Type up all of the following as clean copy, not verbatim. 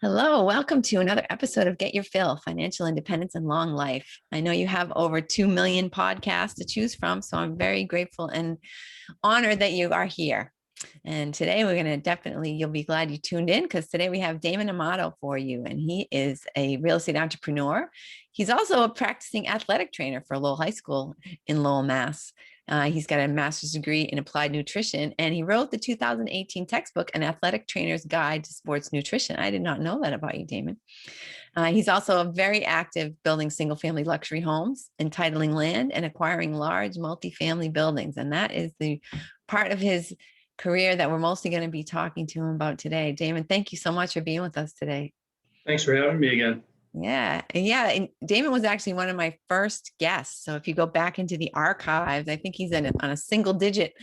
Hello, welcome to another episode of Get Your Fill, Financial Independence and Long Life. I know you have over 2 million podcasts to choose from, so I'm very grateful and honored that you are here. And today we're going to you'll be glad you tuned in because today we have Damon Amato for you, and he is a real estate entrepreneur. He's also a practicing athletic trainer for Lowell High School in Lowell, Mass. He's got a master's degree in applied nutrition, and he wrote the 2018 textbook, An Athletic Trainer's Guide to Sports Nutrition. I did not know that about you, Damon. He's also very active building single-family luxury homes, entitling land, and acquiring large multifamily buildings. And that is the part of his career that we're mostly going to be talking to him about today. Damon, thank you so much for being with us today. Thanks for having me again. Yeah. And Damon was actually one of my first guests. So if you go back into the archives, I think he's on a single digit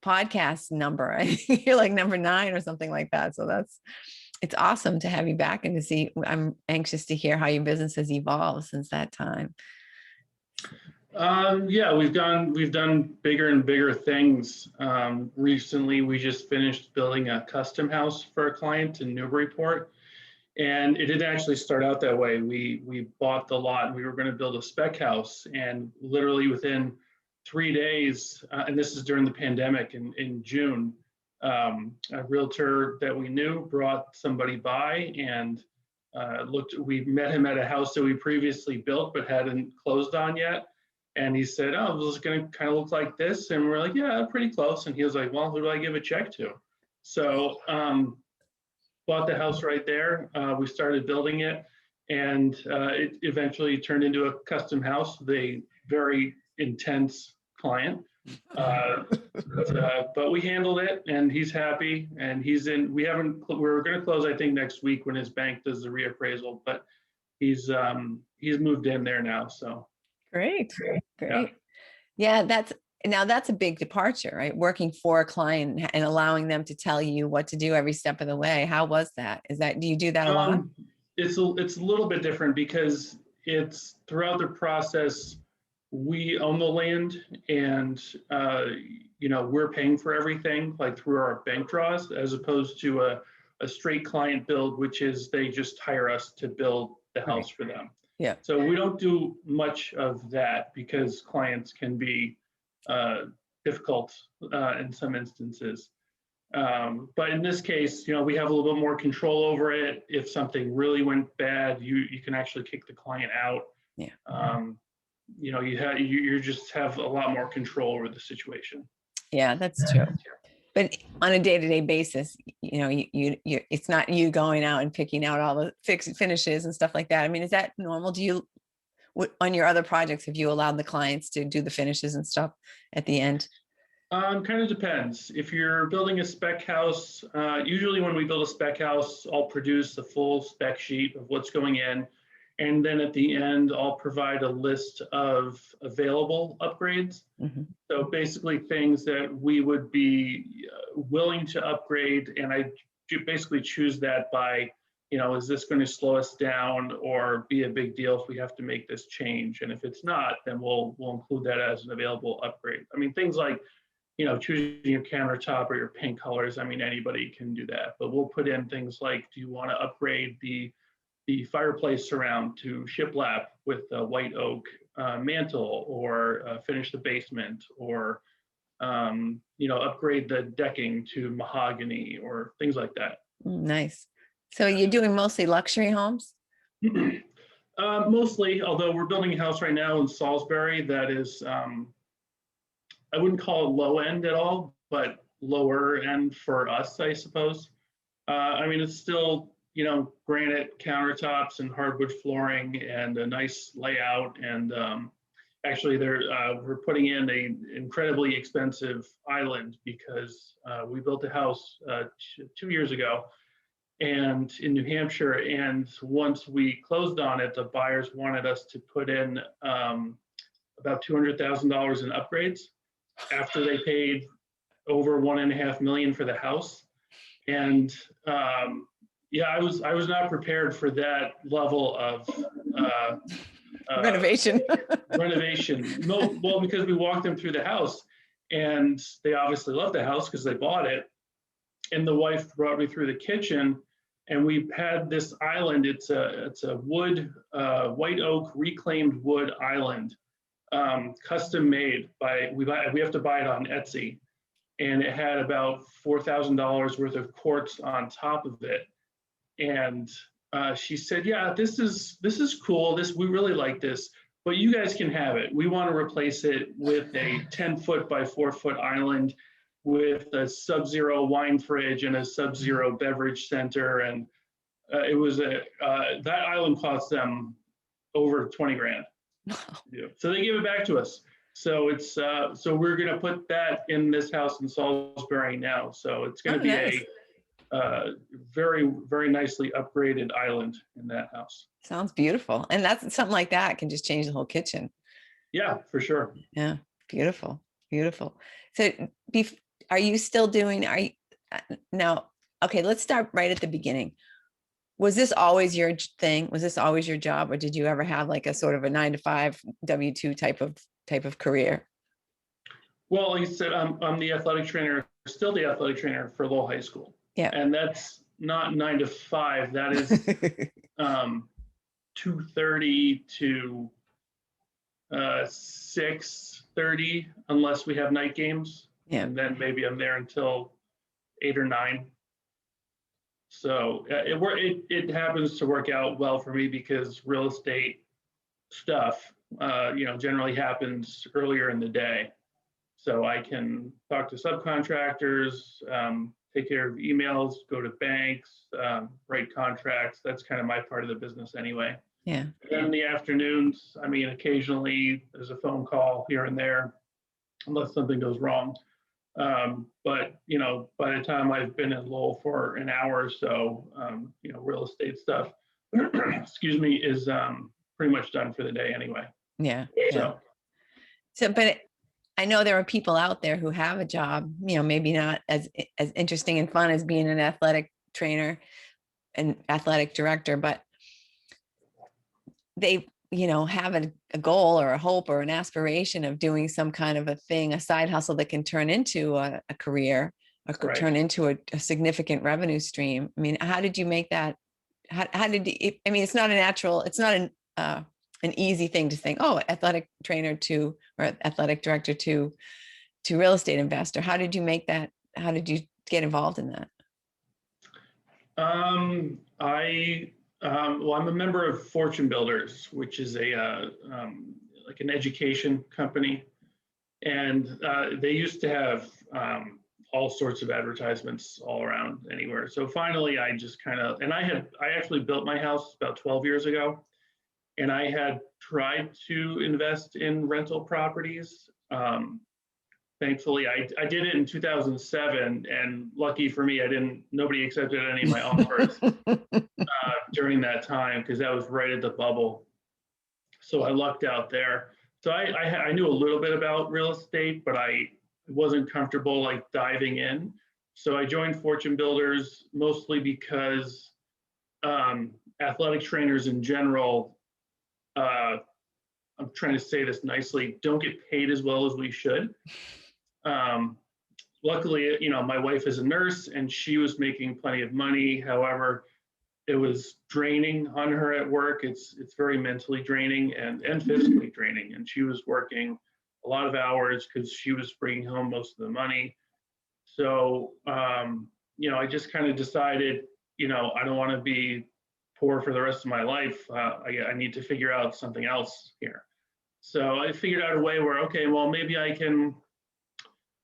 podcast number. I think you're like number 9 or something like that. So it's awesome to have you back and to see. I'm anxious to hear how your business has evolved since that time. Yeah, we've done bigger and bigger things. Recently, we just finished building a custom house for a client in Newburyport. And it didn't actually start out that way. We bought the lot and we were going to build a spec house. And literally within 3 days, and this is during the pandemic in June, a realtor that we knew brought somebody by and we met him at a house that we previously built but hadn't closed on yet. And he said, "Oh, this is going to kind of look like this." And we're like, "Yeah, pretty close." And he was like, "Well, who do I give a check to?" So bought the house right there. We started building it, and it eventually turned into a custom house with a very intense client. But we handled it, and he's happy. And we're going to close, I think, next week when his bank does the reappraisal. But he's moved in there now. So Great. Yeah, that's a big departure, right? Working for a client and allowing them to tell you what to do every step of the way. How was that? Do you do that a lot? It's a little bit different because it's throughout the process, we own the land and, we're paying for everything like through our bank draws, as opposed to a straight client build, which is they just hire us to build the house for them. Yeah. So we don't do much of that because clients can be difficult in some instances. But in this case, we have a little bit more control over it. If something really went bad, you can actually kick the client out. Yeah. You just have a lot more control over the situation. Yeah, that's true. But on a day-to-day basis, it's not you going out and picking out all the finishes and stuff like that. I mean, is that normal? On your other projects, have you allowed the clients to do the finishes and stuff at the end? Kind of depends. If you're building a spec house, usually when we build a spec house, I'll produce a full spec sheet of what's going in. And then at the end, I'll provide a list of available upgrades. Mm-hmm. So basically things that we would be willing to upgrade. And I basically choose that by, is this going to slow us down or be a big deal if we have to make this change? And if it's not, then we'll include that as an available upgrade. I mean, things like, choosing your countertop or your paint colors. I mean, anybody can do that, but we'll put in things like, do you want to upgrade the fireplace surround to shiplap with a white oak mantle, or finish the basement, or upgrade the decking to mahogany or things like that. Nice. So you're doing mostly luxury homes? Mostly, although we're building a house right now in Salisbury that is, I wouldn't call it low end at all, but lower end for us, I suppose. I mean, it's still, granite countertops and hardwood flooring and a nice layout. And actually, we're putting in an incredibly expensive island because we built a house 2 years ago and in New Hampshire. And once we closed on it, the buyers wanted us to put in about $200,000 in upgrades after they paid over $1.5 million for the house. And yeah, I was not prepared for that level of renovation. No, well, because we walked them through the house, and they obviously loved the house because they bought it. And the wife brought me through the kitchen, And we had this island. It's a wood, white oak reclaimed wood island, custom made by, we have to buy it on Etsy. And it had about $4,000 worth of quartz on top of it. And she said, yeah, this is cool. We really like this, but you guys can have it. We want to replace it with a 10-foot by 4-foot island with a sub-zero wine fridge and a sub-zero beverage center. And it was that island cost them over 20 grand. So they gave it back to us. So it's so we're going to put that in this house in Salisbury now. So it's going to be nice. A very, very nicely upgraded island in that house. Sounds beautiful. And that's something like that can just change the whole kitchen. Yeah, for sure. Yeah. Beautiful. Beautiful. So are you still doing, now, okay, let's start right at the beginning. Was this always your thing? Was this always your job? Or did you ever have like a sort of a 9-to-5 W-2 type of career? Well, like I said, I'm the athletic trainer, still the athletic trainer for Lowell High School. Yeah. And that's not 9 to 5. That is 2:30 to 6:30, unless we have night games. Yeah. And then maybe I'm there until 8 or 9. So it happens to work out well for me because real estate stuff, generally happens earlier in the day. So I can talk to subcontractors, take care of emails, go to banks, write contracts. That's kind of my part of the business anyway. Yeah. And then in the afternoons, I mean, occasionally there's a phone call here and there, unless something goes wrong. But by the time I've been in Lowell for an hour or so, real estate stuff, excuse me, is pretty much done for the day anyway. Yeah. So, but I know there are people out there who have a job, maybe not as interesting and fun as being an athletic trainer and athletic director, but they, have a goal or a hope or an aspiration of doing some kind of a thing, a side hustle that can turn into a career or could turn into a significant revenue stream. I mean, how did you make that? How did you, I mean, it's not a natural, it's not an easy thing to think, oh, athletic trainer to, or athletic director to real estate investor. How did you make that? How did you get involved in that? Well, I'm a member of Fortune Builders, which is like an education company. And they used to have all sorts of advertisements all around anywhere. So finally, I just I actually built my house about 12 years ago. And I had tried to invest in rental properties. Thankfully, I did it in 2007, and lucky for me, nobody accepted any of my offers during that time because that was right at the bubble. So I lucked out there. So I knew a little bit about real estate, but I wasn't comfortable like diving in. So I joined Fortune Builders mostly because athletic trainers in general, I'm trying to say this nicely, don't get paid as well as we should. Luckily, my wife is a nurse and she was making plenty of money. However, it was draining on her at work. It's very mentally draining and physically draining. And she was working a lot of hours because she was bringing home most of the money. So, I just kind of decided, I don't want to be poor for the rest of my life. I need to figure out something else here. So I figured out a way where, okay, well, maybe I can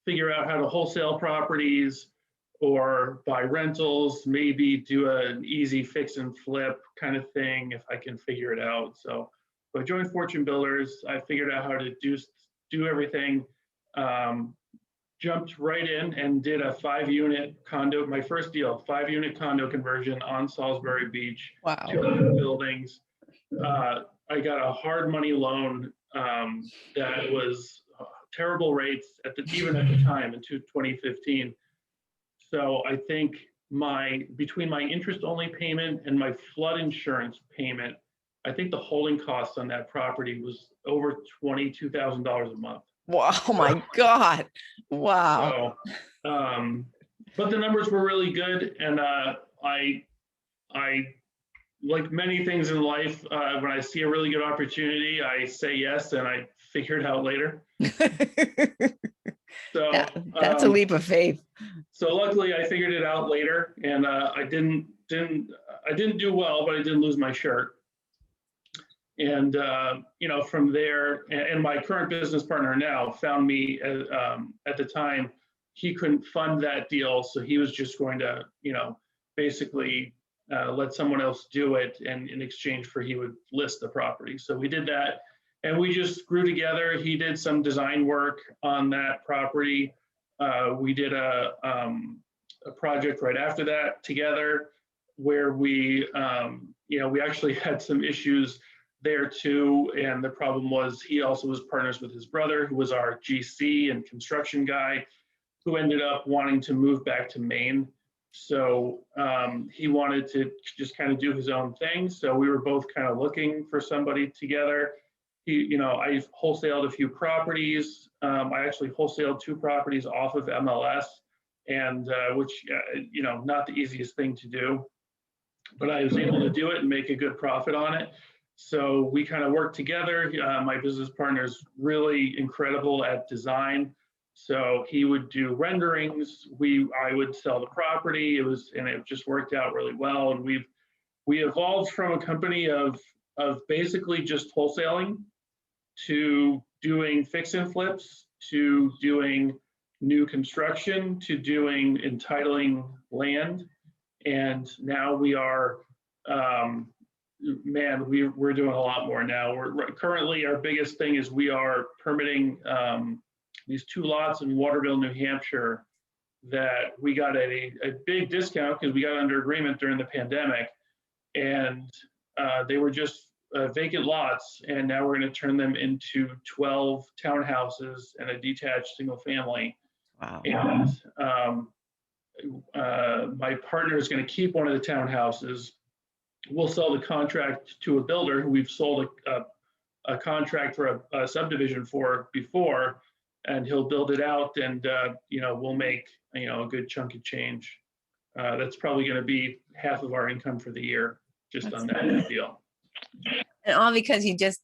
figure out how to wholesale properties or buy rentals, maybe do an easy fix and flip kind of thing if I can figure it out. So I joined Fortune Builders. I figured out how to do everything. Jumped right in and did a 5-unit condo, my first deal, 5-unit condo conversion on Salisbury Beach. Wow. 200 buildings. I got a hard money loan that was terrible rates even at the time in 2015. So I think between my interest only payment and my flood insurance payment, I think the holding costs on that property was over $22,000 a month. Wow! Oh my God! Wow. So, but the numbers were really good, and I I, like many things in life, when I see a really good opportunity, I say yes, and I figure it out later. So, That's a leap of faith. so luckily I figured it out later, and I didn't do well, but I didn't lose my shirt. And from there, and my current business partner now found me at the time. He couldn't fund that deal, so he was just going to, basically let someone else do it, and in exchange for he would list the property. So we did that, and we just grew together. He did some design work on that property. We did a project right after that together, where we actually had some issues there too. And the problem was he also was partners with his brother, who was our GC and construction guy, who ended up wanting to move back to Maine. So he wanted to just kind of do his own thing. So we were both kind of looking for somebody together. I wholesaled a few properties. I actually wholesaled 2 properties off of MLS, and which, not the easiest thing to do, but I was able to do it and make a good profit on it. So we kind of worked together. My business partner is really incredible at design. So he would do renderings. I would sell the property. It just worked out really well. And we evolved from a company of basically just wholesaling to doing fix and flips, to doing new construction, to doing entitling land. And now we are, we're doing a lot more now. Currently, our biggest thing is we are permitting these 2 lots in Waterville, New Hampshire, that we got a big discount because we got under agreement during the pandemic, and they were just vacant lots, and now we're going to turn them into 12 townhouses and a detached single family. Wow. And my partner is going to keep one of the townhouses. We'll sell the contract to a builder who we've sold a contract for a subdivision for before, and he'll build it out, and we'll make a good chunk of change. That's probably going to be half of our income for the year just on that deal. And all because you just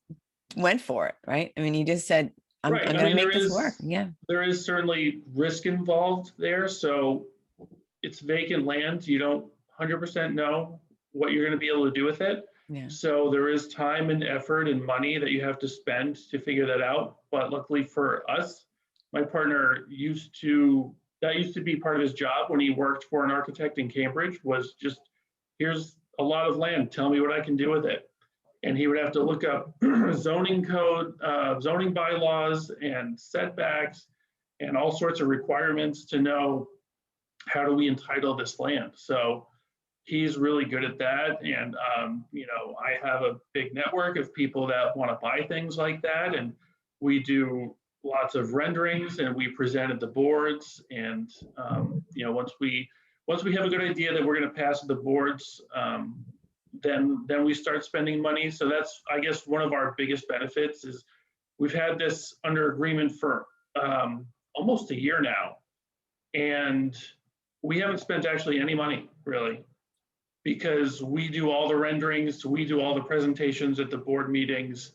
went for it, right? I mean, you just said, I'm going to make this work. Yeah. There is certainly risk involved there. So it's vacant land. You don't 100% know what you're going to be able to do with it. Yeah. So there is time and effort and money that you have to spend to figure that out. But luckily for us, my partner used to be part of his job when he worked for an architect in Cambridge, was just, here's a lot of land, tell me what I can do with it. And he would have to look up zoning code, zoning bylaws and setbacks and all sorts of requirements to know, how do we entitle this land? So he's really good at that. And, I have a big network of people that want to buy things like that. And we do lots of renderings, and we present at the boards. And, once we have a good idea that we're going to pass the boards, then we start spending money. So that's, I guess, one of our biggest benefits is we've had this under agreement for almost a year now. And we haven't spent actually any money, really, because we do all the renderings, we do all the presentations at the board meetings.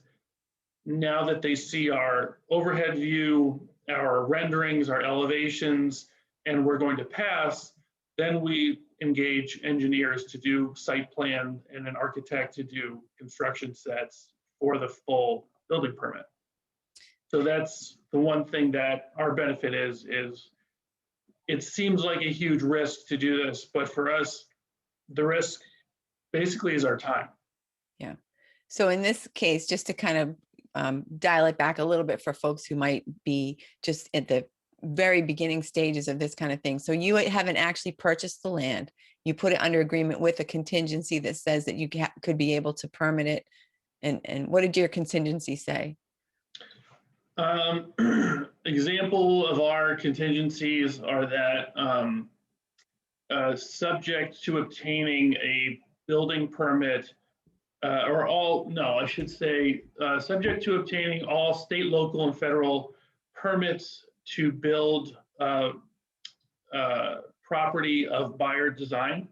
Now that they see our overhead view, our renderings, our elevations, and we're going to pass, then we engage engineers to do site plan and an architect to do construction sets for the full building permit. So that's the one thing that our benefit is it seems like a huge risk to do this, but for us, the risk basically is our time. Yeah. So in this case, just to kind of dial it back a little bit for folks who might be just at the very beginning stages of this kind of thing. So you haven't actually purchased the land. You put it under agreement with a contingency that says that you could be able to permit it. And what did your contingency say? Example of our contingencies are that subject to obtaining a building permit, subject to obtaining all state, local, and federal permits to build property of buyer design.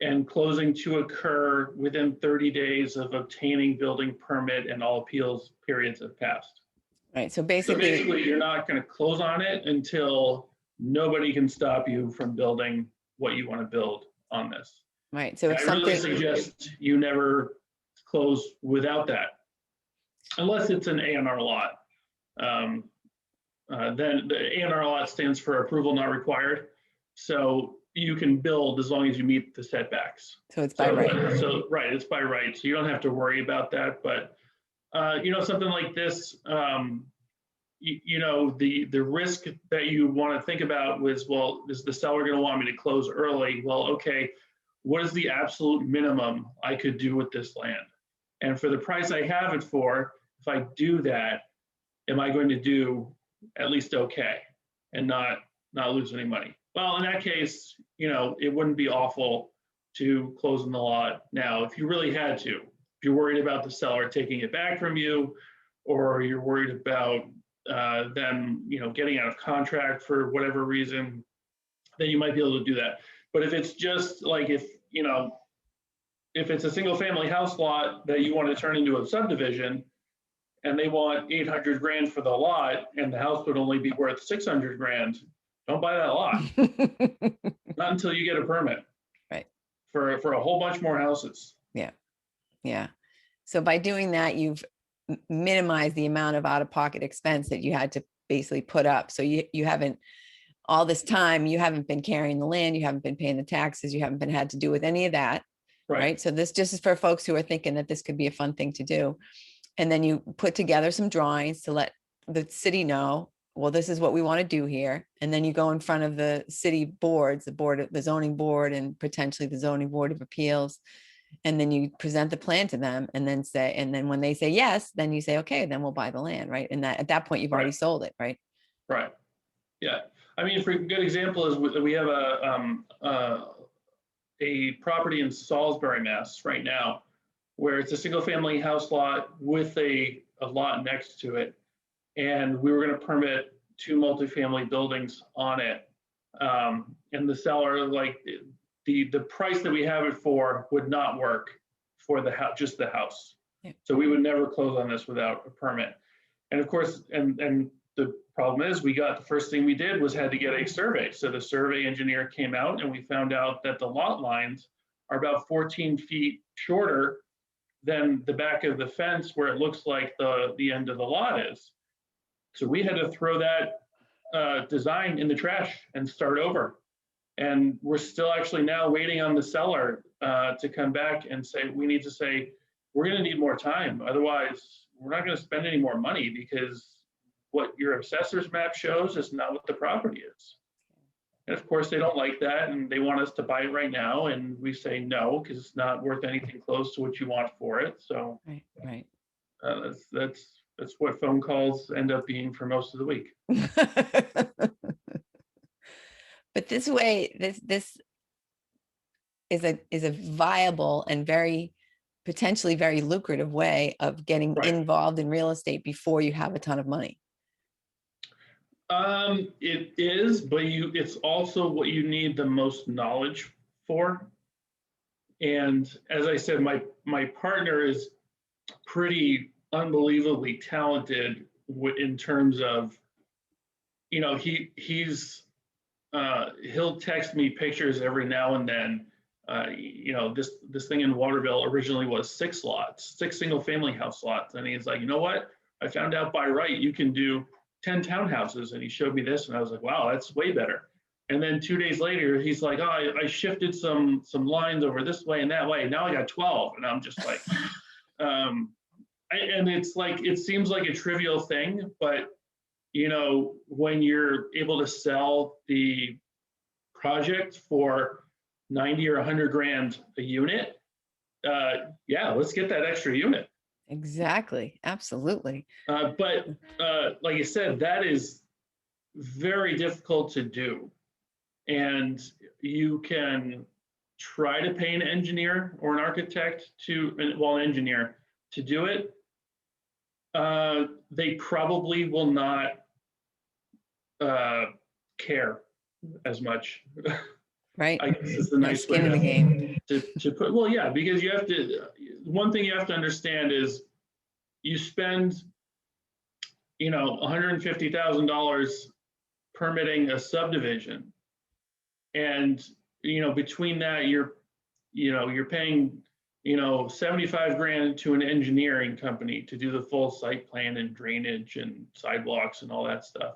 and closing to occur within 30 days of obtaining building permit and all appeals periods have passed. Right. So So basically, basically, you're not going to close on it until nobody can stop you from building what you want to build on this. right. So And if I really something, suggest you never close without that, unless it's an A&R lot. Then the A&R lot stands for approval not required. So you can build as long as you meet the setbacks. so it's by right. So right, it's by right. So you don't have to worry about that. But something like this, the risk that you want to think about was, well, is the seller going to want me to close early? Well, okay, what is the absolute minimum I could do with this land? And for the price I have it for, if I do that, am I going to do at least okay and not lose any money? Well, in that case, it wouldn't be awful to close on the lot now if you really had to. If you're worried about the seller taking it back from you, or you're worried about them, getting out of contract for whatever reason, then you might be able to do that. But if it's just like if it's a single family house lot that you want to turn into a subdivision, and they want 800 grand for the lot, and the house would only be worth 600 grand, don't buy that lot. Not until you get a permit. Right. For a whole bunch more houses. Yeah. Yeah. So by doing that, you've minimized the amount of out-of-pocket expense that you had to basically put up. So you haven't, all this time, you haven't been carrying the land, you haven't been paying the taxes, you haven't been had to do with any of that. Right. So this just is for folks who are thinking that this could be a fun thing to do. And then you put together some drawings to let the city know, well, this is what we want to do here. And then you go in front of the city boards, the zoning board, and potentially the zoning board of appeals. And then you present the plan to them and then when they say yes, then you say, okay, then we'll buy the land. Right. And at that point, you've already sold it. Right. Right. Yeah. I mean, for a good example is we have a property in Salisbury, Mass right now, where it's a single family house lot with a lot next to it. And we were going to permit 2 multifamily buildings on it. And the seller, like the price that we have it for would not work for the house, just the house. Yeah. So we would never close on this without a permit. And of course, and the problem is the first thing we did was had to get a survey. So the survey engineer came out and we found out that the lot lines are about 14 feet shorter than the back of the fence where it looks like the end of the lot is. So we had to throw that design in the trash and start over. And we're still actually now waiting on the seller to come back and say, we're going to need more time. Otherwise, we're not going to spend any more money because what your assessor's map shows is not what the property is. And of course, they don't like that and they want us to buy it right now. And we say no, because it's not worth anything close to what you want for it. So right. That's what phone calls end up being for most of the week. But this way, this is a viable and potentially very lucrative way of getting involved in real estate before you have a ton of money. It is, but it's also what you need the most knowledge for. And as I said, my partner is pretty unbelievably talented in terms of, he'll text me pictures every now and then. This thing in Waterville originally was 6 single family house lots. And he's like, you know what? I found out by right, you can do 10 townhouses. And he showed me this and I was like, wow, that's way better. And then 2 days later, he's like, oh, I shifted some lines over this way and that way. Now I got 12. And I'm just like, and it's like, it seems like a trivial thing, but when you're able to sell the project for 90 or 100 grand a unit, let's get that extra unit. Exactly. Absolutely. But like I said, that is very difficult to do. And you can try to pay an engineer or an architect an engineer to do it. They probably will not care as much. Right. I guess is the No nice way skin in the game. to put, well, yeah, because you have to, one thing you have to understand is you spend, $150,000 permitting a subdivision. And, between that, you're paying, 75 grand to an engineering company to do the full site plan and drainage and sidewalks and all that stuff.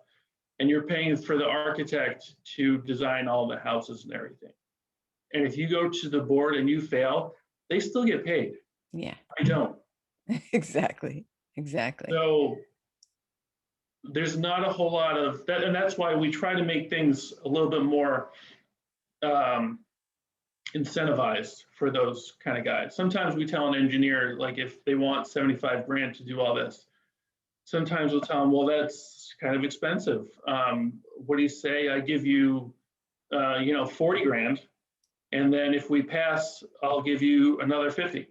And you're paying for the architect to design all the houses and everything. And if you go to the board and you fail, they still get paid. Yeah. I don't. Exactly. So there's not a whole lot of that. And that's why we try to make things a little bit more incentivized for those kind of guys. Sometimes we tell an engineer, like if they want 75 grand to do all this, sometimes we'll tell them, well, that's kind of expensive. What do you say? I give you, 40 grand. And then if we pass, I'll give you another 50.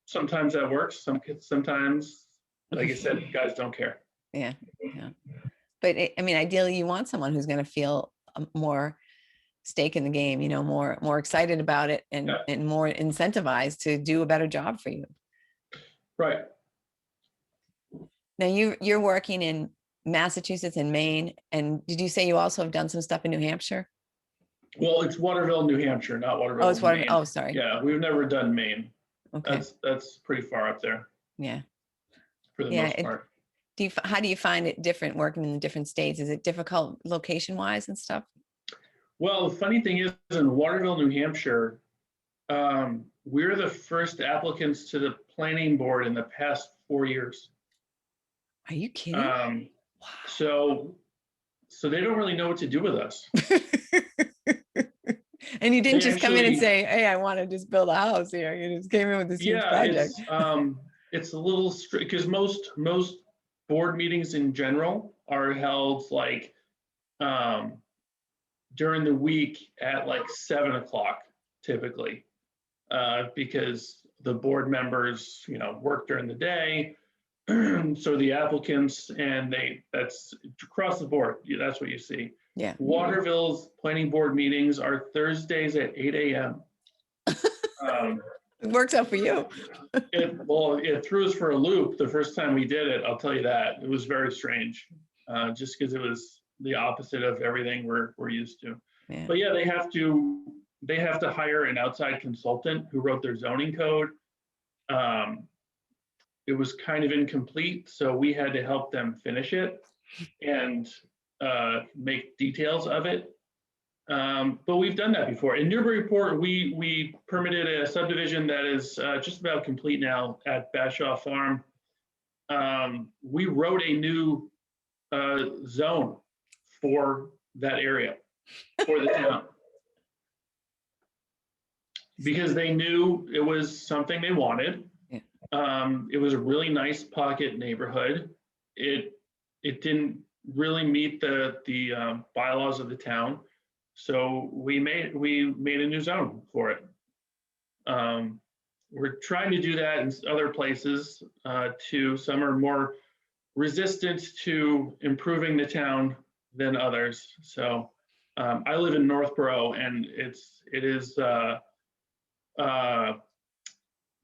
Sometimes that works. Sometimes, like I said, guys don't care. Yeah. But ideally you want someone who's going to feel more stake in the game, more excited about it and more incentivized to do a better job for you. Right. Now you're working in Massachusetts and Maine. And did you say you also have done some stuff in New Hampshire? Well, it's Waterville, New Hampshire, not Waterville. Oh, it's Waterville. Oh, sorry. Yeah, we've never done Maine. Okay. That's pretty far up there. Yeah. For the most part. How do you find it different working in the different states? Is it difficult location wise and stuff? Well, the funny thing is in Waterville, New Hampshire, we're the first applicants to the planning board in the past 4 years. Are you kidding? Wow. So they don't really know what to do with us. And you didn't just come in and say, hey, I want to just build a house here. You just came in with this huge project. It's a little strict because most board meetings in general are held like during the week at like 7 o'clock typically, because the board members, work during the day. So the applicants and that's across the board. That's what you see. Yeah. Waterville's planning board meetings are Thursdays at 8 a.m. It works out for you. It threw us for a loop the first time we did it. I'll tell you that. It was very strange, just because it was the opposite of everything we're used to. Yeah. But yeah, they have to hire an outside consultant who wrote their zoning code. It was kind of incomplete, so we had to help them finish it and make details of it. But we've done that before. In Newburyport, we permitted a subdivision that is just about complete now at Bashaw Farm. We wrote a new zone for that area, for the town. Because they knew it was something they wanted. Yeah. It was a really nice pocket neighborhood. It didn't really meet the bylaws of the town. So we made a new zone for it. We're trying to do that in other places too. Some are more resistant to improving the town than others. So I live in Northborough, and it is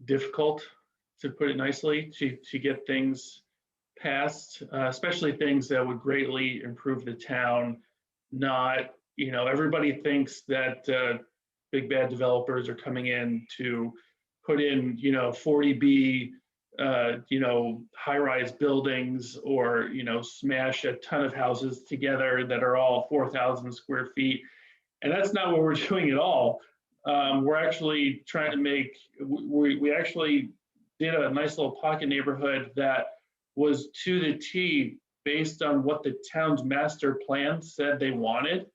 difficult, to put it nicely, to get things passed, especially things that would greatly improve the town. Not, everybody thinks that big bad developers are coming in to put in, 40B, high-rise buildings, or, smash a ton of houses together that are all 4,000 square feet. And that's not what we're doing at all. We're actually trying to we actually did a nice little pocket neighborhood that was to the T based on what the town's master plan said they wanted,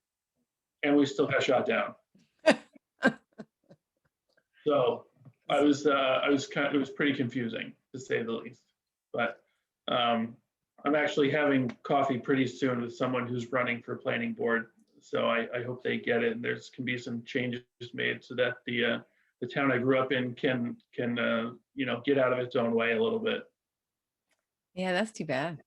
and we still got shot down. So it was pretty confusing, to say the least. But I'm actually having coffee pretty soon with someone who's running for planning board. So I hope they get it, and there's can be some changes made so that the town I grew up in can get out of its own way a little bit. Yeah, that's too bad.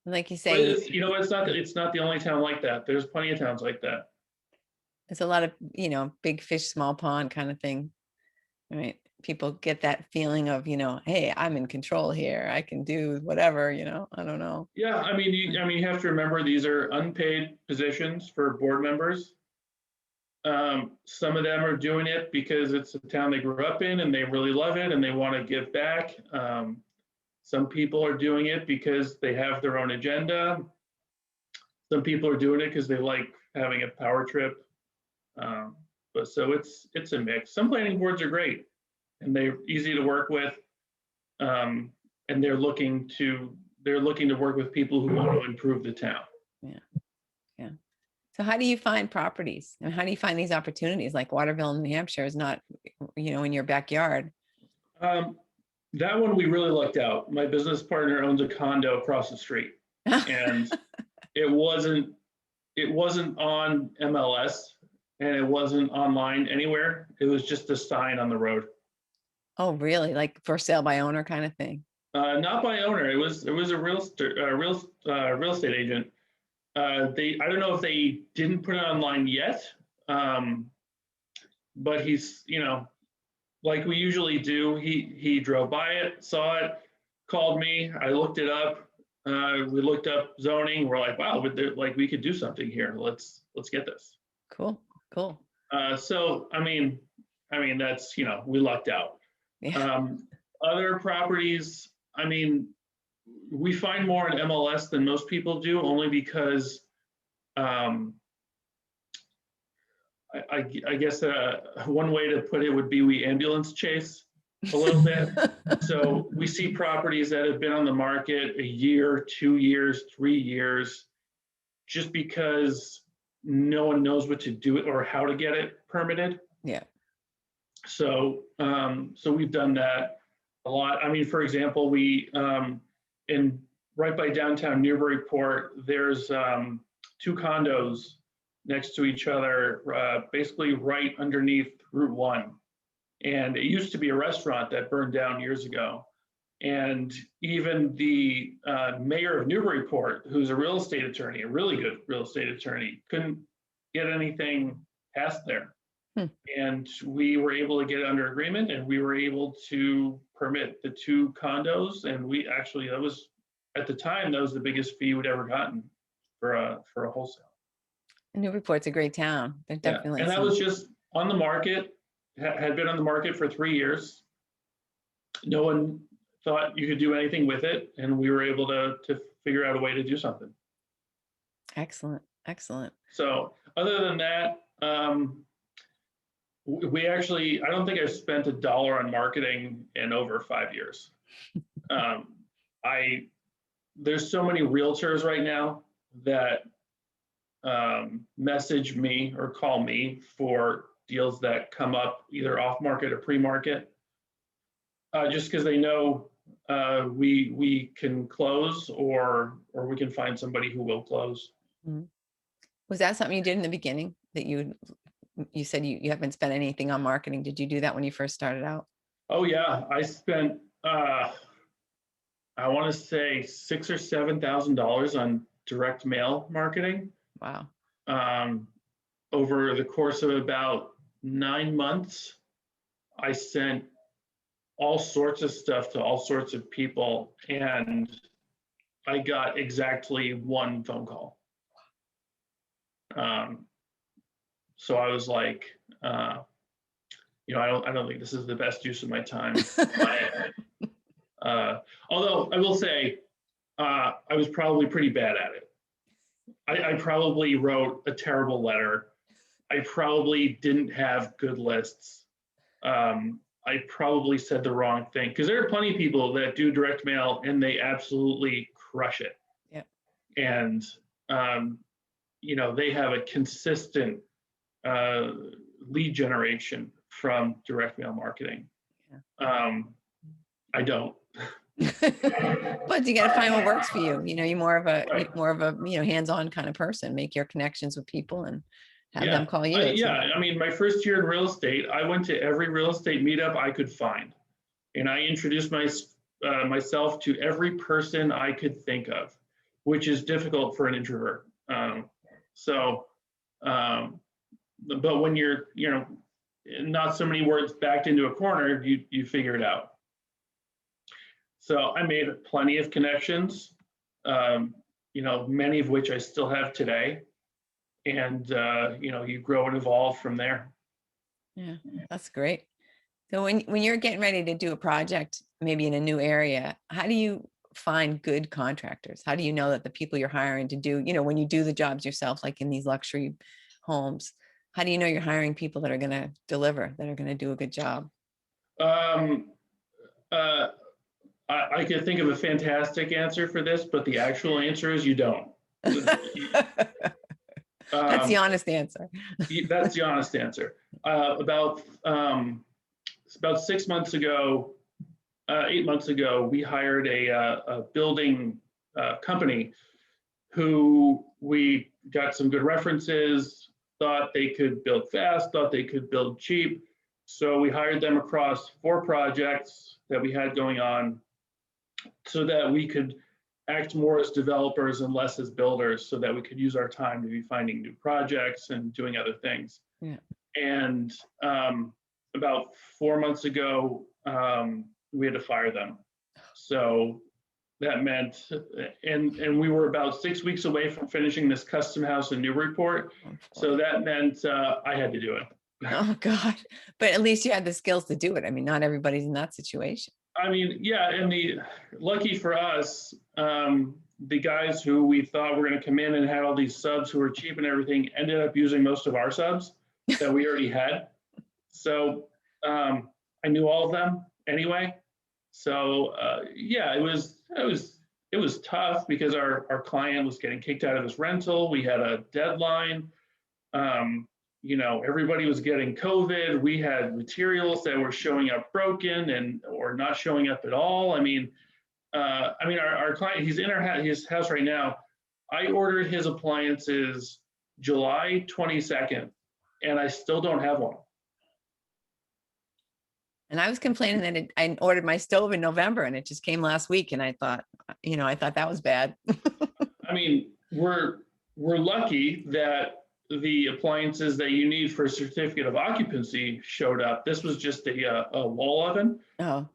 Like you But say, it's not the only town like that. There's plenty of towns like that. it's a lot of, big fish, small pond kind of thing, right? People get that feeling of, hey, I'm in control here. I can do whatever, I don't know. Yeah, you have to remember these are unpaid positions for board members. Some of them are doing it because it's a town they grew up in and they really love it and they want to give back. Some people are doing it because they have their own agenda. Some people are doing it because they like having a power trip. But so it's a mix. Some planning boards are great and they're easy to work with, and they're looking to work with people who want to improve the town. Yeah. Yeah. So how do you find properties and how do you find these opportunities? Like Waterville, New Hampshire is not, in your backyard. That one we really lucked out. My business partner owns a condo across the street, and it wasn't on MLS and it wasn't online anywhere. It was just a sign on the road. Oh, really? Like for sale by owner kind of thing? Not by owner. It was a real estate agent. I don't know if they didn't put it online yet, but he's like we usually do. He drove by it, saw it, called me. I looked it up. We looked up zoning. We're like, wow, we could do something here. Let's get this. Cool. So I mean that's we lucked out. Yeah. Other properties, we find more in MLS than most people do, only because I guess one way to put it would be we ambulance chase a little bit. So we see properties that have been on the market a year, 2 years, 3 years, just because no one knows what to do it or how to get it permitted. Yeah. So we've done that a lot. For example, we in right by downtown Newburyport, there's 2 condos next to each other, basically right underneath Route 1. And it used to be a restaurant that burned down years ago. And even the mayor of Newburyport, who's a real estate attorney, a really good real estate attorney, couldn't get anything passed there. And we were able to get it under agreement, and we were able to permit the 2 condos. And we actually, at the time, that was the biggest fee we'd ever gotten for a wholesale. Newburyport's a great town. They're definitely. And that was just on the market, had been on the market for 3 years. No one thought you could do anything with it, and we were able to figure out a way to do something. Excellent. So other than that, we actually, I don't think I've spent $1 on marketing in over 5 years. There's so many realtors right now that message me or call me for deals that come up either off market or pre-market, just because they know we can close or we can find somebody who will close. Was that something you did in the beginning that you said you haven't spent anything on marketing? Did you do that when you first started out? Oh yeah, I spent I want to say $6,000 or $7,000 on direct mail marketing. Wow. Over the course of about 9 months, I sent all sorts of stuff to all sorts of people, and I got exactly 1 phone call. So I was like, I don't think this is the best use of my time. Although I will say, I was probably pretty bad at it. I probably wrote a terrible letter. I probably didn't have good lists. I probably said the wrong thing, because there are plenty of people that do direct mail and they absolutely crush it. Yeah. And they have a consistent lead generation from direct mail marketing. Yeah. I don't. But you got to find what works for you. You're more of a hands-on kind of person. Make your connections with people and have them call you. My first year in real estate, I went to every real estate meetup I could find, and I introduced myself to every person I could think of. which is difficult for an introvert. So, but when you're, not so many words backed into a corner, you figure it out. So I made plenty of connections, many of which I still have today. And, you grow and evolve from there. Yeah, that's great. So when you're getting ready to do a project, maybe in a new area, how do you find good contractors? How do you know that the people you're hiring to do, when you do the jobs yourself, like in these luxury homes, how do you know you're hiring people that are going to deliver, that are going to do a good job? Um, I could think of a fantastic answer for this, but the actual answer is you don't. That's the honest answer. That's the honest answer. About 6 months ago, 8 months ago, we hired a building company who we got some good references, thought they could build fast, thought they could build cheap. So we hired them across 4 projects that we had going on so that we could act more as developers and less as builders, so that we could use our time to be finding new projects and doing other things. Yeah. And about 4 months ago, we had to fire them. So that meant, and we were about 6 weeks away from finishing this custom house in Newburyport. So that meant I had to do it. Oh God. But at least you had the skills to do it. I mean, not everybody's in that situation. I mean, yeah, and lucky for us, the guys who we thought were going to come in and had all these subs who were cheap and everything ended up using most of our subs that we already had. So I knew all of them anyway. So yeah, it was tough because our client was getting kicked out of his rental. We had a deadline. Everybody was getting COVID. We had materials that were showing up broken or not showing up at all. I mean, our client, he's in his house right now. I ordered his appliances July 22nd, and I still don't have one. And I was complaining that I ordered my stove in November and it just came last week. And I thought that was bad. I mean, we're lucky that the appliances that you need for a certificate of occupancy showed up. This was just a wall oven. Oh.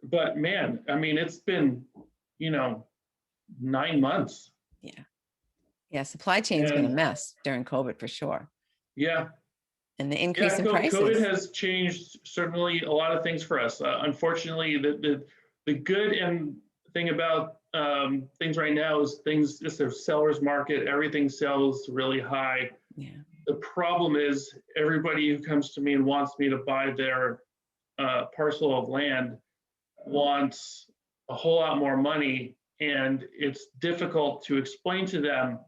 But man, I mean, it's been, 9 months. Yeah. Yeah. Supply chain's been a mess during COVID for sure. Yeah. And the increase in prices. COVID has changed certainly a lot of things for us. Unfortunately, the good thing about things right now is it's a seller's market. Everything sells really high. Yeah. The problem is everybody who comes to me and wants me to buy their parcel of land wants a whole lot more money, and it's difficult to explain to them,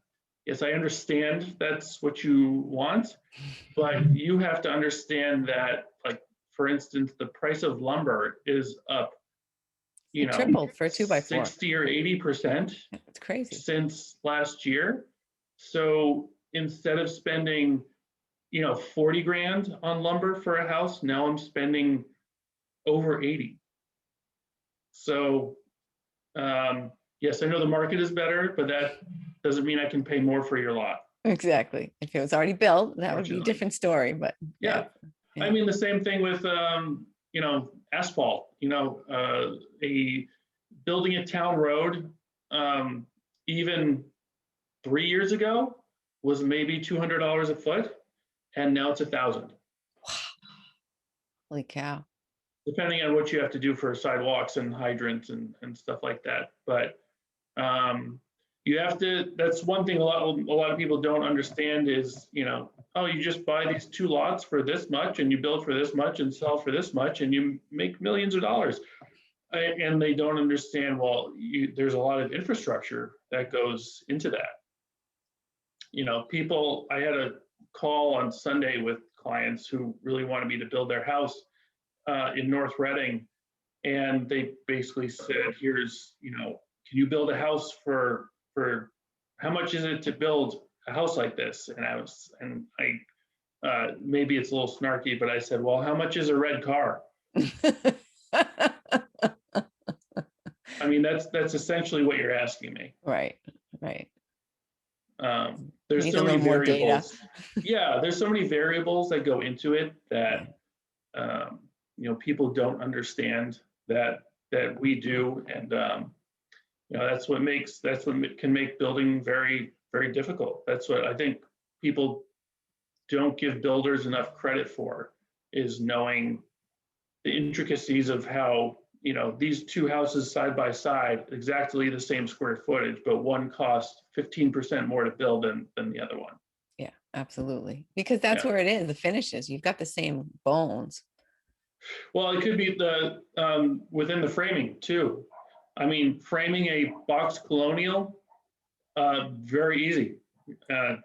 yes, I understand that's what you want, but you have to understand that, like, for instance, the price of lumber is up, It tripled for a 2x4. 60 or 80%. It's crazy. Since last year. So instead of spending, 40 grand on lumber for a house, now I'm spending over 80. So yes, I know the market is better, but that doesn't mean I can pay more for your lot. Exactly. If it was already built, that would be a different story. But yeah. I mean, the same thing with asphalt. Building a town road, even 3 years ago was maybe $200 a foot, and now it's $1,000. Wow. Holy cow. Depending on what you have to do for sidewalks and hydrants and stuff like that. But you have to, that's one thing a lot of people don't understand is, you just buy these 2 lots for this much and you build for this much and sell for this much and you make millions of dollars. And they don't understand, there's a lot of infrastructure that goes into that. I had a call on Sunday with clients who really wanted me to build their house in North Reading. And they basically said, here's, can you build a house for how much is it to build a house like this? And I maybe it's a little snarky, but I said, well, how much is a red car? I mean, that's essentially what you're asking me. Right. There's Need so a many little more data. variables. Yeah, there's so many variables that go into it that people don't understand that we do, and that's what can make building very, very difficult. That's what I think people don't give builders enough credit for, is knowing the intricacies of how these two houses side by side, exactly the same square footage, but one costs 15% more to build than the other one. Yeah, absolutely. Because that's where it is, the finishes. You've got the same bones. Well, it could be the within the framing too. I mean, framing a box colonial, very easy.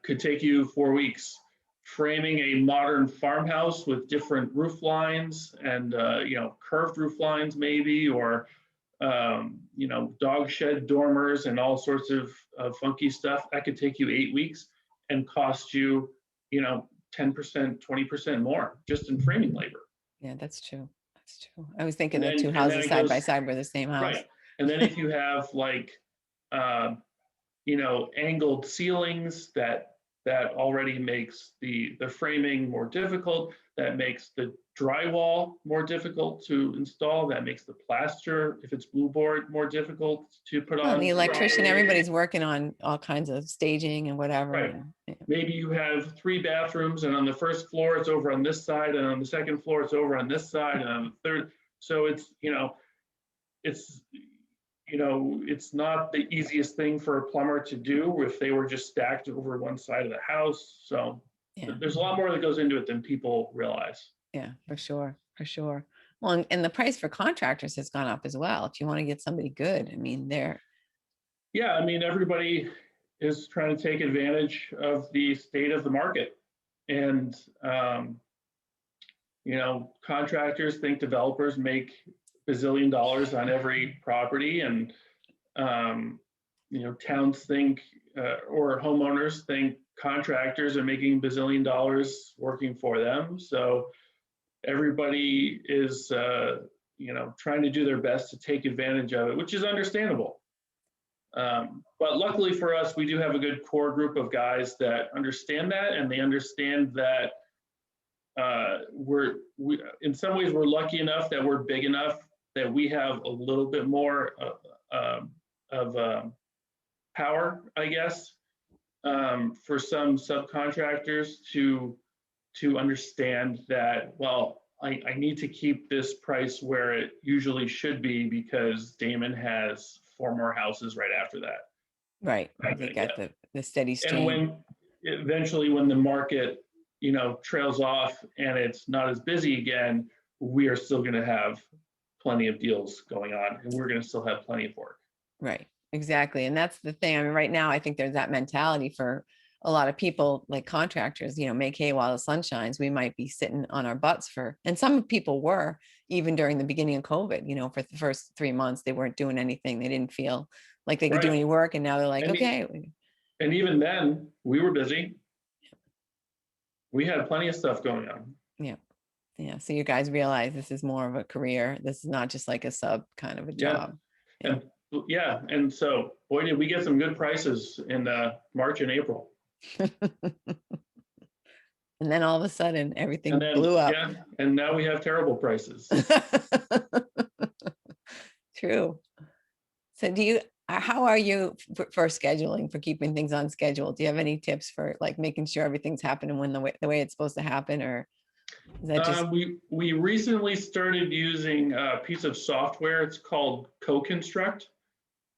Could take you 4 weeks. Framing a modern farmhouse with different roof lines and curved roof lines maybe, or dog shed dormers and all sorts of funky stuff, that could take you 8 weeks and cost you 10%, 20% more just in framing labor. Yeah, that's true. I was thinking the two And houses side by side were the same house. Right. And then if you have like angled ceilings, that already makes the framing more difficult. That makes the drywall more difficult to install. That makes the plaster, if it's blue board, more difficult to put on. The electrician, everybody's working on all kinds of staging and whatever. Right. Maybe you have 3 bathrooms, and on the first floor it's over on this side, and on the second floor it's over on this side, and on the third. So it's it's not the easiest thing for a plumber to do if they were just stacked over one side of the house. So there's a lot more that goes into it than people realize. Yeah, for sure. Well, and the price for contractors has gone up as well. If you want to get somebody good, I mean, everybody is trying to take advantage of the state of the market. And, contractors think developers make bazillion dollars on every property, and towns think or homeowners think contractors are making bazillion dollars working for them. So everybody is trying to do their best to take advantage of it, which is understandable. But luckily for us, we do have a good core group of guys that understand that, and they understand that we in some ways we're lucky enough that we're big enough that we have a little bit more of power, I guess, for some subcontractors to understand that, well, I need to keep this price where it usually should be because Damon has 4 more houses right after that. Right. They got the steady stream. And when the market, trails off and it's not as busy again, we are still going to have plenty of deals going on, and we're going to still have plenty of work. Right. Exactly. And that's the thing. I mean, right now, I think there's that mentality for a lot of people, like contractors, make hay while the sun shines. We might be sitting on our butts and some people were, even during the beginning of COVID, for the first 3 months, they weren't doing anything. They didn't feel like they could do any work. And now they're like, okay. And even then we were busy. We had plenty of stuff going on. Yeah. So you guys realize this is more of a career. This is not just like a sub kind of a job. And so, boy, did we get some good prices in March and April. And then all of a sudden everything blew up. Yeah, and now we have terrible prices. True. So how are you for scheduling, for keeping things on schedule? Do you have any tips for like making sure everything's happening when the way it's supposed to happen, or is that just... we recently started using a piece of software. It's called Co-Construct.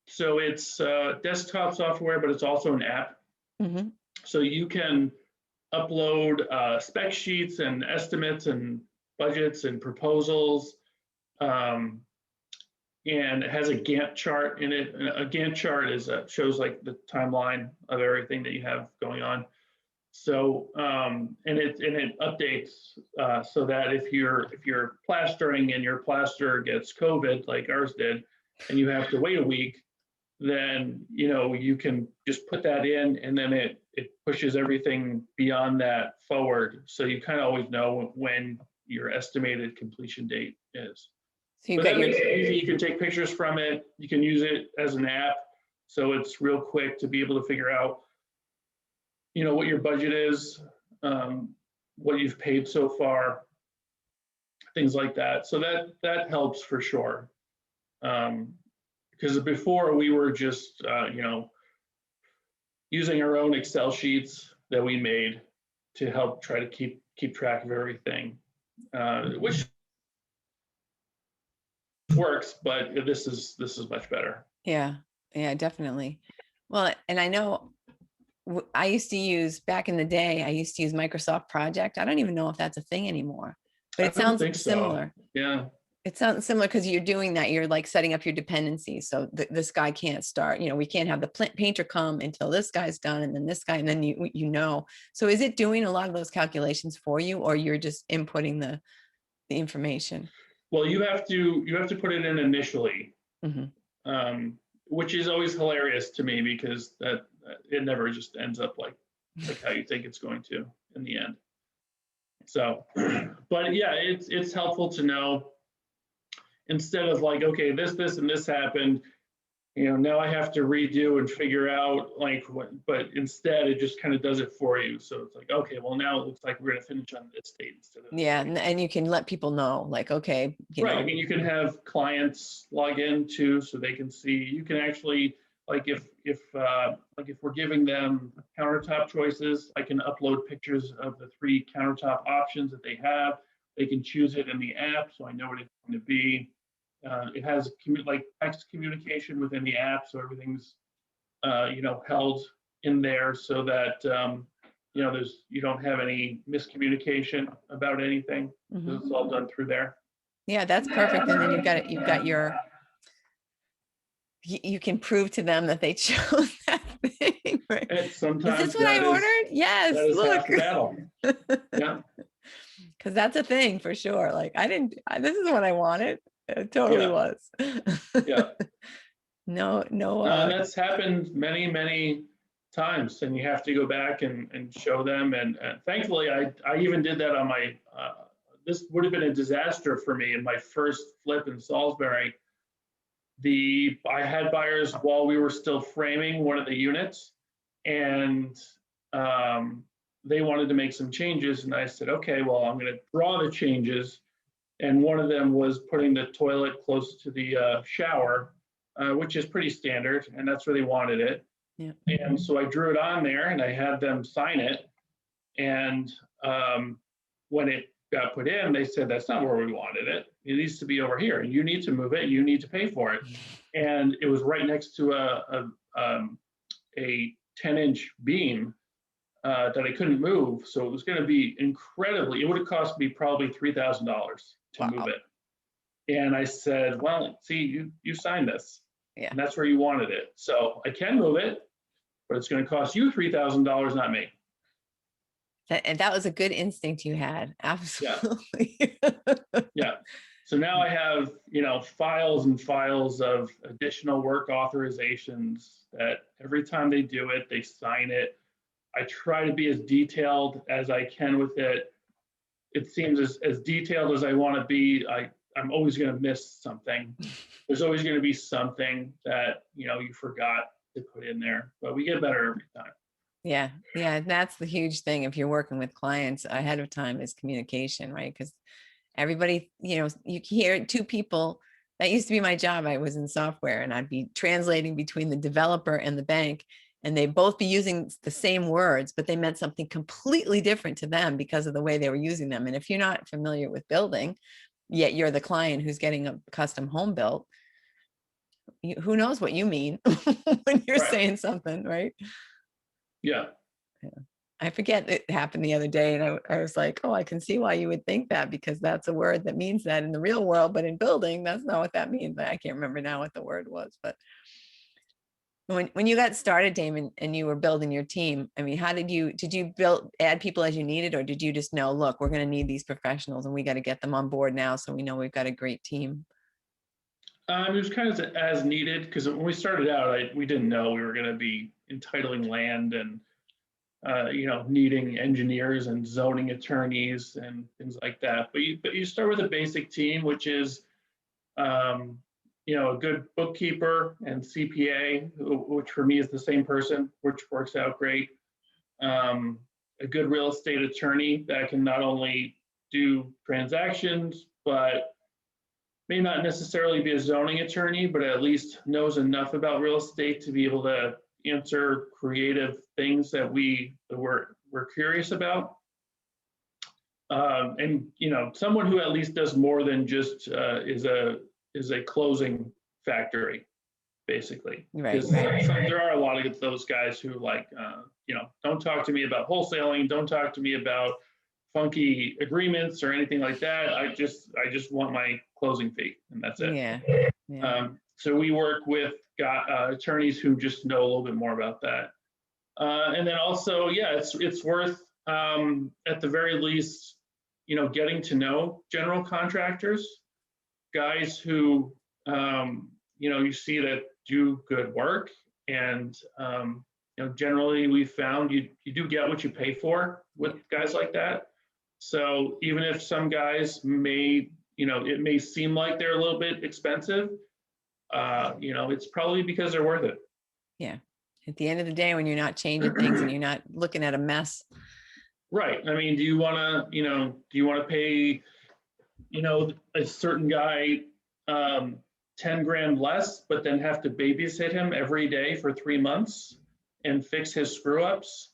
So it's desktop software, but it's also an app. Mm-hmm. So you can upload spec sheets and estimates and budgets and proposals. And it has a Gantt chart in it. A Gantt chart shows like the timeline of everything that you have going on. So and it updates so that if you're plastering and your plaster gets COVID like ours did, and you have to wait a week, then you can just put that in, and then it pushes everything beyond that forward. So you kind of always know when your estimated completion date is. So you But got that your, makes it easy. You can take pictures from it. You can use it as an app. So it's real quick to be able to figure out, what your budget is, what you've paid so far, things like that. So that helps for sure. Because before we were just, using our own Excel sheets that we made to help try to keep track of everything, which works, but this is much better. yeah, yeah, definitely. Well, and I know I used to use back in the day, I used to use Microsoft Project. I don't even know if that's a thing anymore, but I it don't sounds think so. similar. Yeah. It sounds similar because you're doing that. You're like setting up your dependencies. So this guy can't start, we can't have the painter come until this guy's done and then this guy, and then you. So is it doing a lot of those calculations for you, or you're just inputting the information? Well, you have to put it in initially, Mhm. which is always hilarious to me because that it never just ends up like how you think it's going to in the end. So, but yeah, it's helpful to know instead of like, okay, this and this happened, now I have to redo and figure out like what, but instead it just kind of does it for you. So it's like, okay, well now it looks like we're going to finish on this date instead of Yeah. this date. And you can let people know, like, okay, Right. I mean, you can have clients log in too, so they can see. You can actually, like, if we're giving them countertop choices, I can upload pictures of the 3 countertop options that they have. They can choose it in the app, so I know what it's going to be. It has like text communication within the app, so everything's held in there so that you don't have any miscommunication about anything. Mhm. It's all done through there. Yeah, that's perfect. And then you've got your, you can prove to them that they chose that thing. Right? And Is this sometimes what I ordered? Yes, that is look. half the battle. Yeah, Because that's a thing for sure. Like this is what I wanted. It totally yeah, was. yeah. No, no, And that's happened many, many times, and you have to go back and show them. And thankfully, I even did that on my. This would have been a disaster for me in my first flip in Salisbury. I had buyers while we were still framing one of the units, and they wanted to make some changes, and I said, okay, well, I'm going to draw the changes, and one of them was putting the toilet close to the shower, which is pretty standard, and that's where they wanted it. yeah. And so I drew it on there, and I had them sign it, and when it got put in, they said, that's not where we wanted it. It needs to be over here. You need to move it. You need to pay for it. And it was right next to a 10-inch beam that I couldn't move. So it was going to be incredibly, it would have cost me probably $3,000 to Wow. move it. And I said, well, see, you signed this. Yeah. And that's where you wanted it. So I can move it, but it's going to cost you $3,000, not me. And that was a good instinct you had. Absolutely. Yeah. So now I have, files and files of additional work authorizations that every time they do it, they sign it. I try to be as detailed as I can with it. It seems as detailed as I want to be, I'm always going to miss something. There's always going to be something that, you forgot to put in there, but we get better every time. Yeah. Yeah. That's the huge thing. If you're working with clients ahead of time is communication, right? Because everybody, you hear 2 people. That used to be my job. I was in software and I'd be translating between the developer and the bank, and they'd both be using the same words, but they meant something completely different to them because of the way they were using them. And if you're not familiar with building, yet you're the client who's getting a custom home built, who knows what you mean when you're Right. saying something, right? Yeah. I forget, it happened the other day, and I was like, oh, I can see why you would think that, because that's a word that means that in the real world, but in building, that's not what that means. I can't remember now what the word was, but when you got started, Damon, and you were building your team, I mean, did you add people as you needed, or did you just know, look, we're going to need these professionals and we got to get them on board now, so we know we've got a great team? It was kind of as needed, because when we started out, we didn't know we were going to be entitling land and needing engineers and zoning attorneys and things like that. But you start with a basic team, which is a good bookkeeper and CPA, which for me is the same person, which works out great. A good real estate attorney that can not only do transactions, but may not necessarily be a zoning attorney, but at least knows enough about real estate to be able to answer creative things that we're curious about. And someone who at least does more than just is a closing factory, basically. Right. There are a lot of those guys who don't talk to me about wholesaling, don't talk to me about funky agreements or anything like that. I just want my closing fee, and that's it. Yeah. So we work with attorneys who just know a little bit more about that. And then also, it's worth at the very least, getting to know general contractors, guys who you see that do good work, and generally we found you do get what you pay for with guys like that. So even if some guys may, it may seem like they're a little bit expensive, it's probably because they're worth it. Yeah. At the end of the day, when you're not changing things and you're not looking at a mess. Right. I mean, do you want to pay, a certain guy 10 grand less, but then have to babysit him every day for 3 months and fix his screw ups?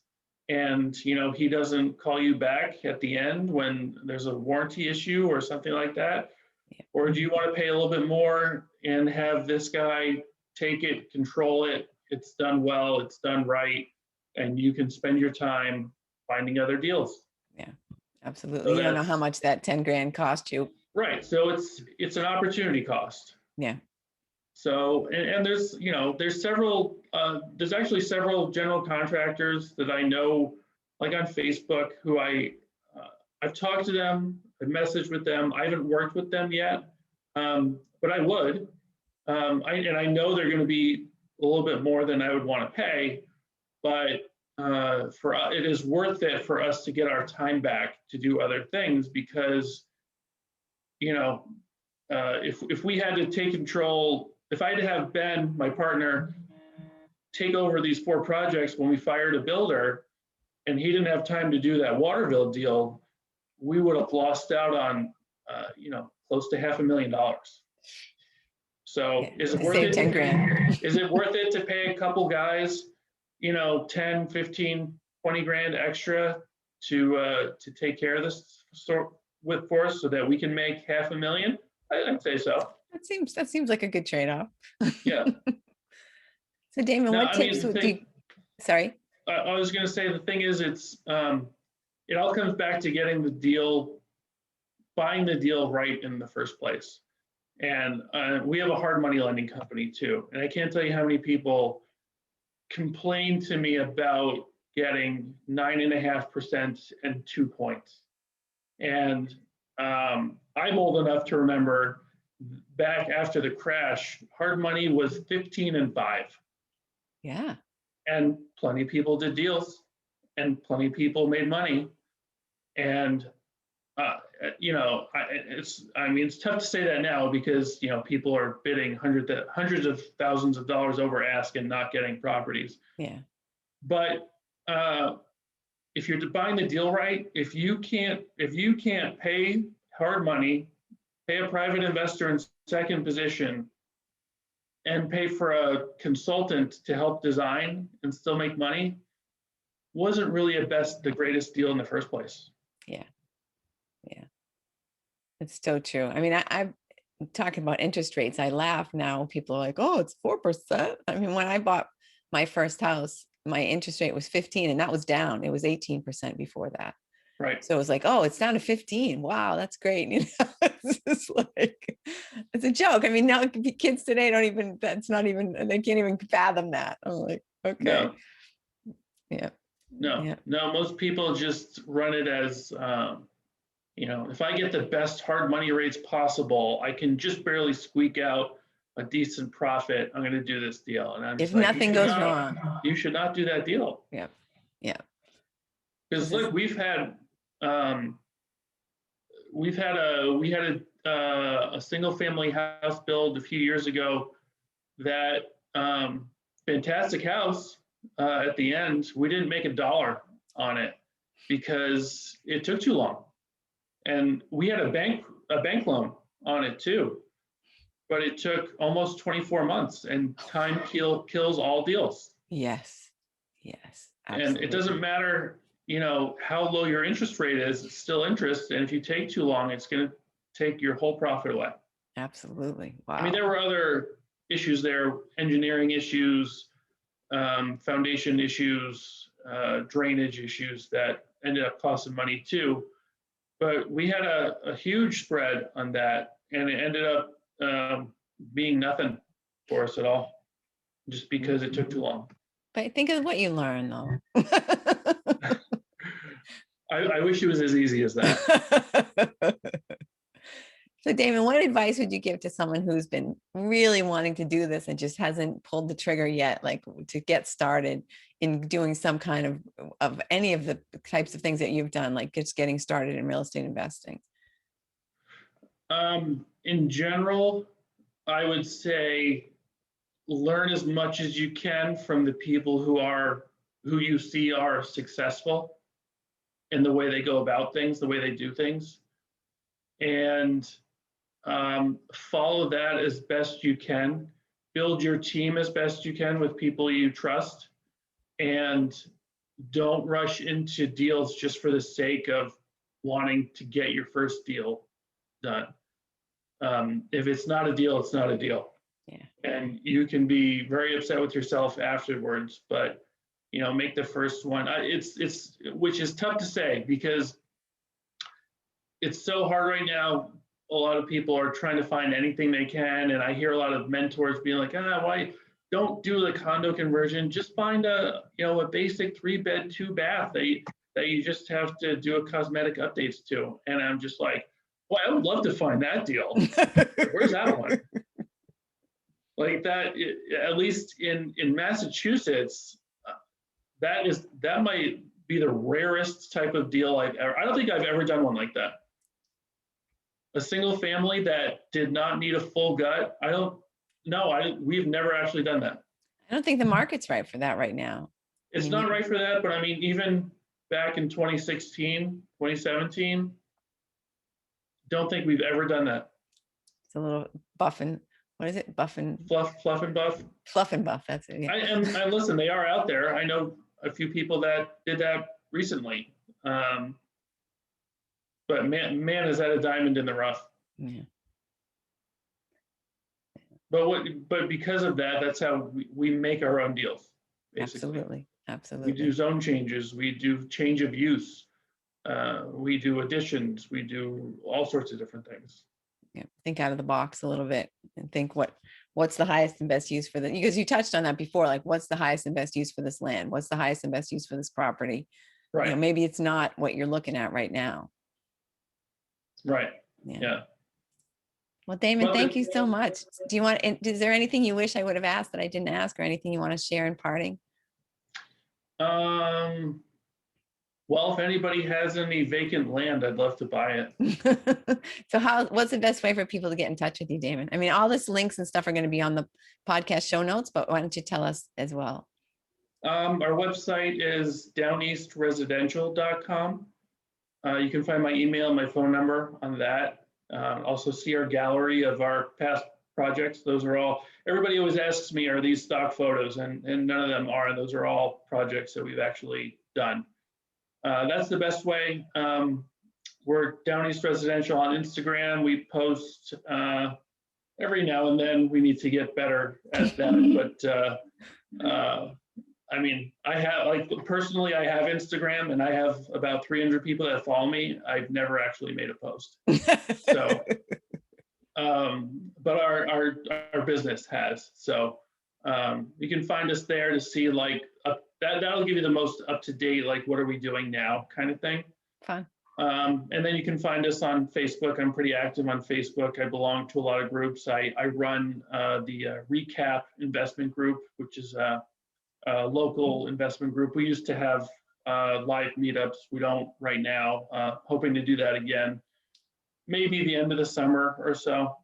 And, he doesn't call you back at the end when there's a warranty issue or something like that? Yeah. Or do you want to pay a little bit more and have this guy take it, control it? It's done well, it's done right, and you can spend your time finding other deals. Yeah, absolutely. So you don't know how much that 10 grand cost you. Right. So it's an opportunity cost. Yeah. So, and there's actually several general contractors that I know, like on Facebook, who I've talked to them, I've messaged with them. I haven't worked with them yet, but I would. I know they're going to be a little bit more than I would want to pay, but it is worth it for us to get our time back to do other things, because if we had to take control, if I had to have Ben, my partner, take over these 4 projects when we fired a builder, and he didn't have time to do that Waterville deal, we would have lost out on close to $500,000. So is it worth it? 10 grand. Is it worth it to pay a couple guys, 10, 15, 20 grand extra to take care of this for us so that we can make $500,000? I'd say so. That seems like a good trade-off. Yeah. So Damon, what tips would you? Sorry. I was going to say, the thing is, it all comes back to buying the deal right in the first place. And we have a hard money lending company too. And I can't tell you how many people complain to me about getting 9.5% and 2 points. And I'm old enough to remember back after the crash, hard money was 15 and 5. Yeah. And plenty of people did deals, and plenty of people made money. And it's tough to say that now, because people are bidding hundreds of thousands of dollars over ask and not getting properties. Yeah. But if you're buying the deal right, if you can't pay hard money, pay a private investor in second position, and pay for a consultant to help design and still make money, wasn't really the greatest deal in the first place. Yeah. Yeah. It's so true. I mean, I'm talking about interest rates. I laugh now. People are like, oh, it's 4%. I mean, when I bought my first house, my interest rate was 15, and that was down. It was 18% before that. Right. So it was like, oh, it's down to 15. Wow, that's great. It's just like, it's a joke. I mean, now kids today they can't even fathom that. I'm like, okay. No. Yeah. No, most people just run it as, if I get the best hard money rates possible, I can just barely squeak out a decent profit. I'm going to do this deal. And if nothing goes wrong, you should not do that deal. Yeah. Yeah. Because look, we had a single family house build a few years ago that fantastic house. At the end, we didn't make $1 on it because it took too long, and we had a bank loan on it too, but it took almost 24 months, and time kills all deals. Yes. Yes. And it doesn't matter, how low your interest rate is, it's still interest. And if you take too long, it's going to take your whole profit away. Absolutely. Wow. I mean, there were other issues there, engineering issues, foundation issues, drainage issues that ended up costing money too. But we had a huge spread on that, and it ended up being nothing for us at all, just because it took too long. But think of what you learn, though. I wish it was as easy as that. So, Damon, what advice would you give to someone who's been really wanting to do this and just hasn't pulled the trigger yet, like to get started in doing some kind of any of the types of things that you've done, like just getting started in real estate investing? In general, I would say learn as much as you can from the people who you see are successful in the way they go about things, the way they do things, and follow that as best you can. Build your team as best you can with people you trust, and don't rush into deals just for the sake of wanting to get your first deal done. If it's not a deal, it's not a deal. Yeah. And you can be very upset with yourself afterwards, but make the first one. It's which is tough to say because it's so hard right now. A lot of people are trying to find anything they can, and I hear a lot of mentors being like, why don't do the condo conversion? Just find a basic 3-bed, 2-bath that you just have to do a cosmetic updates to. And I'm just like, well, I would love to find that deal. Where's that one? Like that, at least in Massachusetts, that might be the rarest type of deal I don't think I've ever done one like that. A single family that did not need a full gut. We've never actually done that. I don't think the market's right for that right now. It's not right for that, but I mean, even back in 2016, 2017, don't think we've ever done that. It's a little buffing. What is it? Buffing. Fluff and buff. Fluff and buff. That's it. Yeah. And listen, they are out there. I know a few people that did that recently. But man, is that a diamond in the rough? Yeah. But because of that, that's how we make our own deals. Basically. Absolutely. We do zone changes. We do change of use. We do additions. We do all sorts of different things. Yeah. Think out of the box a little bit and think what's the highest and best use for that? Because you touched on that before, like what's the highest and best use for this land? What's the highest and best use for this property? Right. Maybe it's not what you're looking at right now. Right. Yeah. Well, Damon, thank you so much. Is there anything you wish I would have asked that I didn't ask, or anything you want to share in parting? Well, if anybody has any vacant land, I'd love to buy it. So what's the best way for people to get in touch with you, Damon? I mean, all this links and stuff are going to be on the podcast show notes, but why don't you tell us as well? Our website is downeastresidential.com. You can find my email and my phone number on that. Also see our gallery of our past projects. Those are all, everybody always asks me, are these stock photos? And none of them are. Those are all projects that we've actually done. That's the best way. We're Downeast Residential on Instagram. We post every now and then. We need to get better at that. But I mean, I have, personally, I have Instagram and I have about 300 people that follow me. I've never actually made a post. So, but our business has. So you can find us there to see that'll give you the most up-to-date, what are we doing now kind of thing. Fun. And then you can find us on Facebook. I'm pretty active on Facebook. I belong to a lot of groups. I run the Recap investment group, which is a local investment group. We used to have live meetups. We don't right now, hoping to do that again. maybe the end of the summer or so,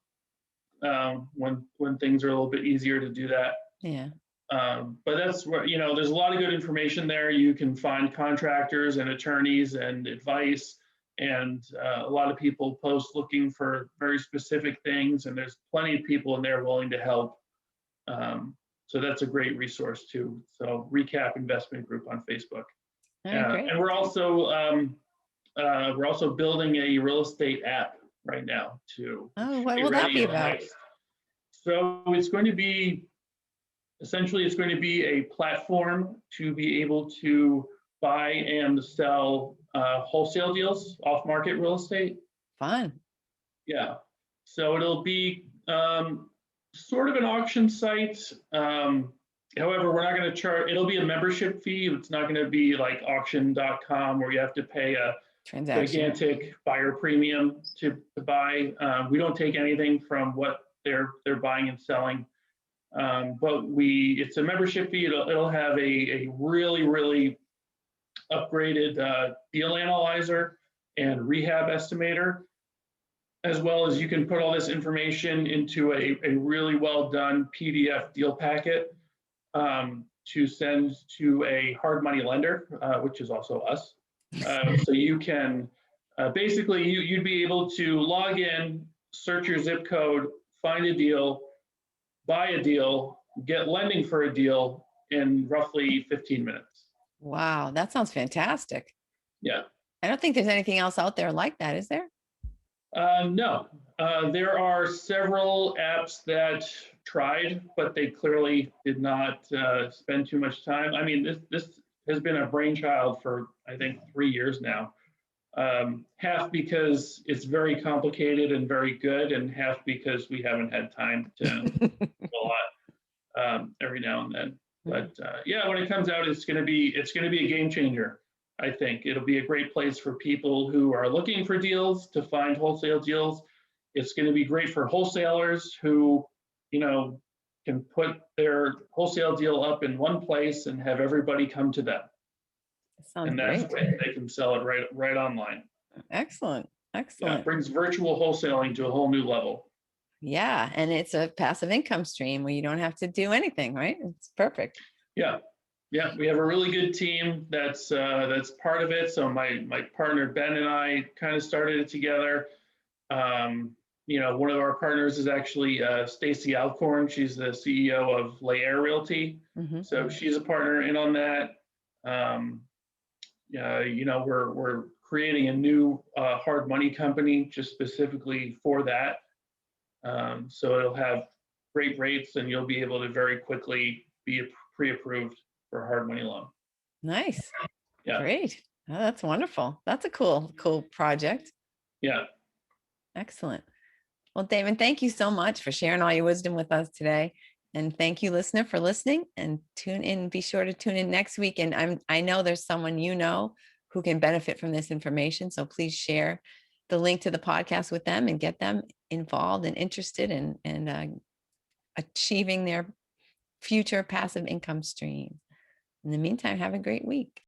when things are a little bit easier to do that. Yeah. But that's where, there's a lot of good information there. You can find contractors and attorneys and advice, and a lot of people post looking for very specific things, and there's plenty of people in there willing to help. So that's a great resource too. So Recap Investment Group on Facebook. All right, great. And we're also building a real estate app right now too. Oh, what will that be about? So it's going to be essentially, it's going to be a platform to be able to buy and sell wholesale deals, off-market real estate. Fun. Yeah. So it'll be sort of an auction site. However, we're not going to charge, it'll be a membership fee. It's not going to be like auction.com where you have to pay a gigantic buyer premium to buy. We don't take anything from what they're buying and selling. But it's a membership fee. It'll have a really, really upgraded deal analyzer and rehab estimator, as well as you can put all this information into a really well done PDF deal packet to send to a hard money lender, which is also us. So you can basically, you'd be able to log in, search your zip code, find a deal, buy a deal, get lending for a deal in roughly 15 minutes. Wow, that sounds fantastic. Yeah. I don't think there's anything else out there like that, is there? No. There are several apps that tried, but they clearly did not spend too much time. I mean, this has been a brainchild for, I think, 3 years now. Half because it's very complicated and very good, and half because we haven't had time to do a lot every now and then. But yeah, when it comes out, it's going to be a game changer. I think it'll be a great place for people who are looking for deals to find wholesale deals. It's going to be great for wholesalers who, can put their wholesale deal up in one place and have everybody come to them. Sounds and that's great. when they can sell it right online. Excellent. Yeah, Excellent. it brings virtual wholesaling to a whole new level. Yeah. And it's a passive income stream where you don't have to do anything, right? It's perfect. Yeah. Yeah. We have a really good team that's part of it. So my partner, Ben, and I kind of started it together. One of our partners is actually Stacy Alcorn. She's the CEO of Layer Realty. Mm-hmm. So she's a partner in on that. We're creating a new hard money company just specifically for that. So it'll have great rates, and you'll be able to very quickly be pre-approved for a hard money loan. Nice. Yeah. Great. Oh, that's wonderful. That's a cool project. Yeah. Excellent. Well, Damon, thank you so much for sharing all your wisdom with us today. And thank you, listener, for listening, and tune in. Be sure to tune in next week. And I know there's someone who can benefit from this information. So please share the link to the podcast with them and get them involved and interested in achieving their future passive income stream. In the meantime, have a great week.